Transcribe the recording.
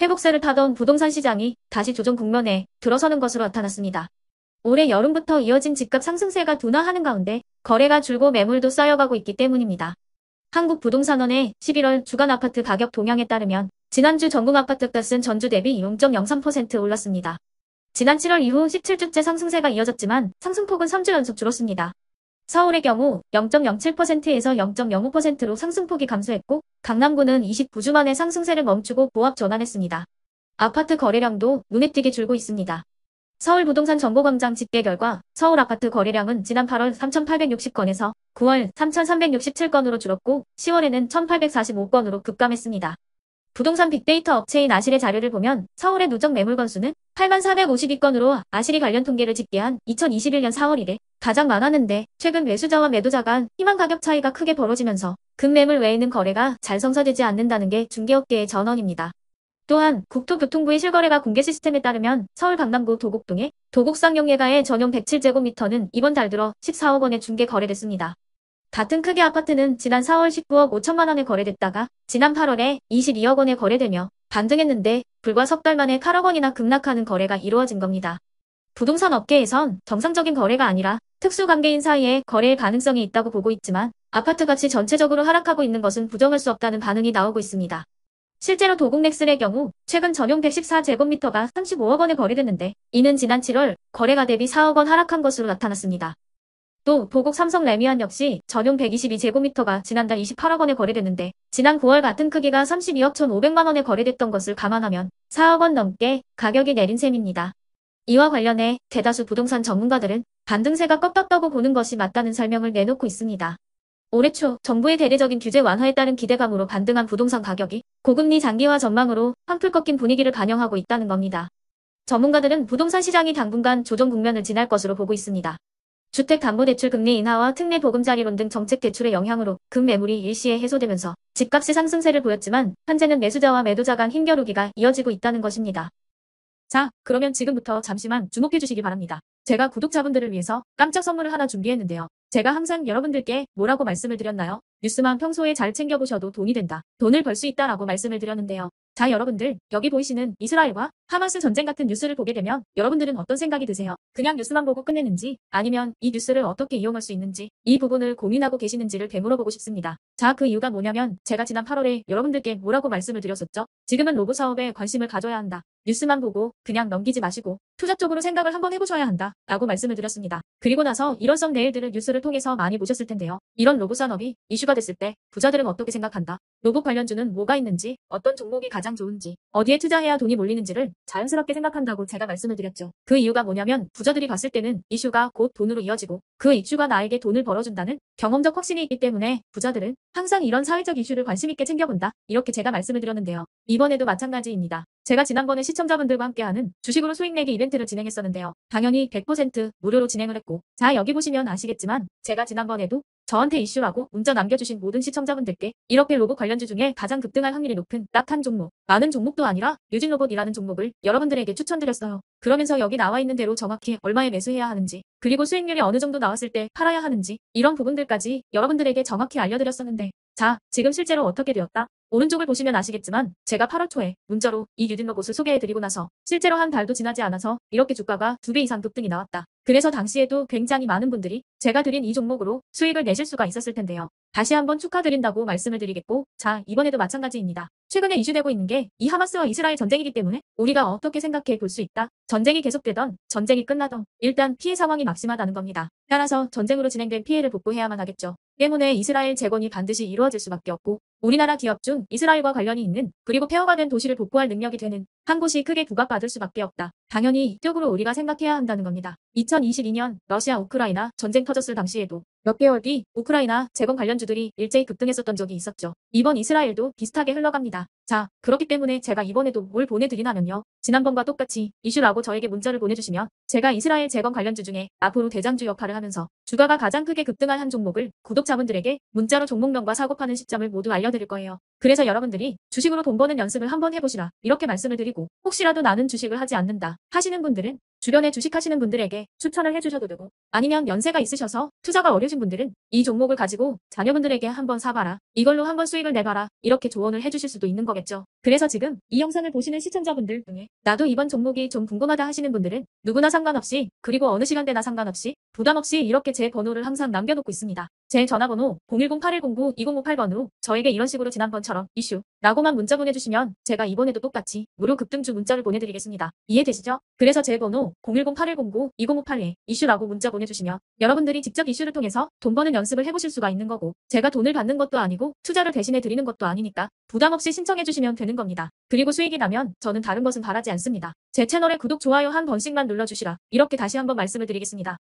회복세를 타던 부동산 시장이 다시 조정 국면에 들어서는 것으로 나타났습니다. 올해 여름부터 이어진 집값 상승세가 둔화하는 가운데 거래가 줄고 매물도 쌓여가고 있기 때문입니다. 한국부동산원의 11월 주간 아파트 가격 동향에 따르면 지난주 전국 아파트값은 전주 대비 0.03% 올랐습니다. 지난 7월 이후 17주째 상승세가 이어졌지만 상승폭은 3주 연속 줄었습니다. 서울의 경우 0.07%에서 0.05%로 상승폭이 감소했고 강남구는 29주 만에 상승세를 멈추고 보합 전환했습니다. 아파트 거래량도 눈에 띄게 줄고 있습니다. 서울부동산정보광장 집계 결과 서울 아파트 거래량은 지난 8월 3,860건에서 9월 3,367건으로 줄었고 10월에는 1,845건으로 급감했습니다. 부동산 빅데이터 업체인 아실의 자료를 보면 서울의 누적 매물 건수는 8452건으로 아실이 관련 통계를 집계한 2021년 4월 이래 가장 많았는데 최근 매수자와 매도자 간 희망 가격 차이가 크게 벌어지면서 급매물 외에는 거래가 잘 성사되지 않는다는 게 중개업계의 전언입니다. 또한 국토교통부의 실거래가 공개 시스템에 따르면 서울 강남구 도곡동의 도곡상용예가의 전용 107제곱미터는 이번 달 들어 14억 원에 중개 거래됐습니다. 같은 크기 아파트는 지난 4월 19억 5천만 원에 거래됐다가 지난 8월에 22억 원에 거래되며 반등했는데 불과 석 달 만에 8억 원이나 급락하는 거래가 이루어진 겁니다. 부동산 업계에선 정상적인 거래가 아니라 특수관계인 사이에 거래의 가능성이 있다고 보고 있지만 아파트 값이 전체적으로 하락하고 있는 것은 부정할 수 없다는 반응이 나오고 있습니다. 실제로 도곡넥슬의 경우 최근 전용 114제곱미터가 35억 원에 거래됐는데 이는 지난 7월 거래가 대비 4억 원 하락한 것으로 나타났습니다. 또 도곡 삼성 레미안 역시 전용 122제곱미터가 지난달 28억 원에 거래됐는데 지난 9월 같은 크기가 32억 1,500만 원에 거래됐던 것을 감안하면 4억 원 넘게 가격이 내린 셈입니다. 이와 관련해 대다수 부동산 전문가들은 반등세가 꺾였다고 보는 것이 맞다는 설명을 내놓고 있습니다. 올해 초 정부의 대대적인 규제 완화에 따른 기대감으로 반등한 부동산 가격이 고금리 장기화 전망으로 한풀 꺾인 분위기를 반영하고 있다는 겁니다. 전문가들은 부동산 시장이 당분간 조정 국면을 지날 것으로 보고 있습니다. 주택담보대출 금리 인하와 특례 보금자리론 등 정책 대출의 영향으로 급매물이 일시에 해소되면서 집값이 상승세를 보였지만 현재는 매수자와 매도자 간 힘겨루기가 이어지고 있다는 것입니다. 자, 그러면 지금부터 잠시만 주목해 주시기 바랍니다. 제가 구독자분들을 위해서 깜짝 선물을 하나 준비했는데요. 제가 항상 여러분들께 뭐라고 말씀을 드렸나요? 뉴스만 평소에 잘 챙겨보셔도 돈이 된다. 돈을 벌 수 있다라고 말씀을 드렸는데요. 자, 여러분들 여기 보이시는 이스라엘과 하마스 전쟁 같은 뉴스를 보게 되면 여러분들은 어떤 생각이 드세요? 그냥 뉴스만 보고 끝내는지 아니면 이 뉴스를 어떻게 이용할 수 있는지 이 부분을 고민하고 계시는지를 되물어보고 싶습니다. 자, 그 이유가 뭐냐면 제가 지난 8월에 여러분들께 뭐라고 말씀을 드렸었죠? 지금은 로봇 사업에 관심을 가져야 한다. 뉴스만 보고 그냥 넘기지 마시고 투자 쪽으로 생각을 한번 해보셔야 한다 라고 말씀을 드렸습니다. 그리고 나서 이런 썸네일들을 뉴스를 통해서 많이 보셨을 텐데요. 이런 로봇 산업이 이슈가 됐을 때 부자들은 어떻게 생각한다? 로봇 관련주는 뭐가 있는지, 어떤 종목이 가장 좋은지, 어디에 투자해야 돈이 몰리는지를 자연스럽게 생각한다고 제가 말씀을 드렸죠. 그 이유가 뭐냐면 부자들이 봤을 때는 이슈가 곧 돈으로 이어지고 그 이슈가 나에게 돈을 벌어준다는 경험적 확신이 있기 때문에 부자들은 항상 이런 사회적 이슈를 관심 있게 챙겨본다. 이렇게 제가 말씀을 드렸는데요. 이번에도 마찬가지입니다. 제가 지난번에 시청자분들과 함께하는 주식으로 수익 내기 이벤트를 진행했었는데요. 당연히 100% 무료로 진행을 했고 자, 여기 보시면 아시겠지만 제가 지난번에도 저한테 이슈라고 문자 남겨주신 모든 시청자분들께 이렇게 로봇 관련주 중에 가장 급등할 확률이 높은 딱 한 종목, 많은 종목도 아니라 뉴진로봇이라는 종목을 여러분들에게 추천드렸어요. 그러면서 여기 나와 있는 대로 정확히 얼마에 매수해야 하는지, 그리고 수익률이 어느 정도 나왔을 때 팔아야 하는지 이런 부분들까지 여러분들에게 정확히 알려드렸었는데 자, 지금 실제로 어떻게 되었다? 오른쪽을 보시면 아시겠지만 제가 8월 초에 문자로 이 뉴진로봇을 소개해드리고 나서 실제로 한 달도 지나지 않아서 이렇게 주가가 2배 이상 급등이 나왔다. 그래서 당시에도 굉장히 많은 분들이 제가 드린 이 종목으로 수익을 내실 수가 있었을 텐데요. 다시 한번 축하드린다고 말씀을 드리겠고 자, 이번에도 마찬가지입니다. 최근에 이슈되고 있는 게 이 하마스와 이스라엘 전쟁이기 때문에 우리가 어떻게 생각해 볼 수 있다? 전쟁이 계속되던 전쟁이 끝나던 일단 피해 상황이 막심하다는 겁니다. 따라서 전쟁으로 진행된 피해를 복구해야만 하겠죠. 때문에 이스라엘 재건이 반드시 이루어질 수밖에 없고 우리나라 기업 중 이스라엘과 관련이 있는 그리고 폐허가 된 도시를 복구할 능력이 되는 한 곳이 크게 부각받을 수밖에 없다. 당연히 이쪽으로 우리가 생각해야 한다는 겁니다. 2022년 러시아 우크라이나 전쟁 터졌을 당시에도 몇 개월 뒤 우크라이나 재건 관련주들이 일제히 급등했었던 적이 있었죠. 이번 이스라엘도 비슷하게 흘러갑니다. 자, 그렇기 때문에 제가 이번에도 뭘 보내드리냐면요. 지난번과 똑같이 이슈라고 저에게 문자를 보내주시면 제가 이스라엘 재건 관련주 중에 앞으로 대장주 역할을 하면서 주가가 가장 크게 급등할 한 종목을 구독자분들에게 문자로 종목명과 사고파는 시점을 모두 알려드릴 거예요. 그래서 여러분들이 주식으로 돈 버는 연습을 한번 해보시라 이렇게 말씀을 드리고 혹시라도 나는 주식을 하지 않는다 하시는 분들은 주변에 주식하시는 분들에게 추천을 해주셔도 되고, 아니면 연세가 있으셔서 투자가 어려우신 분들은 이 종목을 가지고 자녀분들에게 한번 사봐라. 이걸로 한번 수익을 내봐라. 이렇게 조언을 해주실 수도 있는 거겠죠. 그래서 지금 이 영상을 보시는 시청자분들 중에 나도 이번 종목이 좀 궁금하다 하시는 분들은 누구나 상관없이, 그리고 어느 시간대나 상관없이 부담 없이 이렇게 제 번호를 항상 남겨놓고 있습니다. 제 전화번호 010-8109-2058번으로 저에게 이런 식으로 지난번처럼 이슈 라고만 문자 보내주시면 제가 이번에도 똑같이 무료 급등주 문자를 보내드리겠습니다. 이해되시죠? 그래서 제 번호 010-8109-2058에 이슈라고 문자 보내주시면 여러분들이 직접 이슈를 통해서 돈 버는 연습을 해보실 수가 있는 거고, 제가 돈을 받는 것도 아니고 투자를 대신해 드리는 것도 아니니까 부담 없이 신청해주시면 되는 겁니다. 그리고 수익이 나면 저는 다른 것은 바라지 않습니다. 제 채널에 구독, 좋아요 한 번씩만 눌러주시라. 이렇게 다시 한번 말씀을 드리겠습니다.